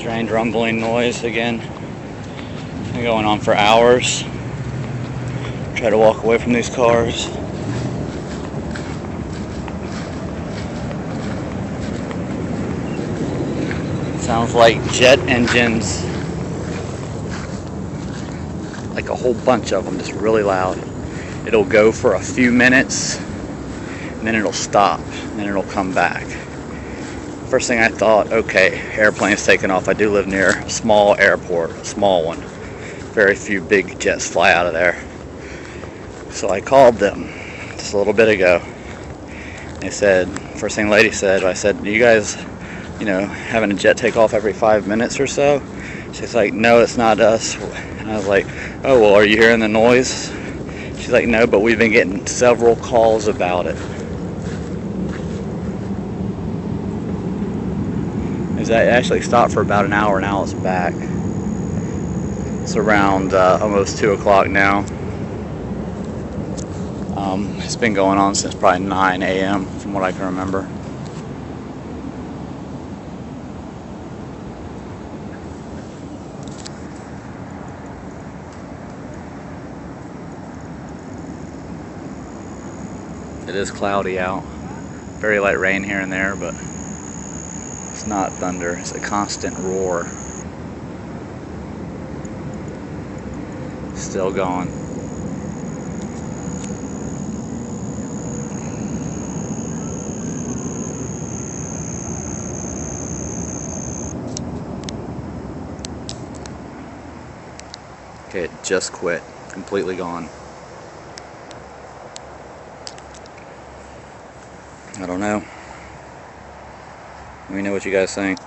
Strange rumbling noise again. Been going on for hours. Try to walk away from these cars. Sounds like jet engines. Like a whole bunch of them, just really loud. It'll go for a few minutes, and then it'll stop, and then it'll come back. First thing I thought, okay, airplane's taking off. I do live near a small airport, a small one. Very few big jets fly out of there. So I called them just a little bit ago. They said, first thing the lady said, I said, you guys, having a jet take off every 5 minutes or so? She's like, no, it's not us. And I was like, oh, well, are you hearing the noise? She's like, no, but we've been getting several calls about it. It actually stopped for about an hour, now it's back. It's around almost 2 o'clock now. It's been going on since probably 9 a.m. from what I can remember. It is cloudy out. Very light rain here and there, but it's not thunder. It's a constant roar. Still going. Okay, it just quit. Completely gone. I don't know. Let me know what you guys think.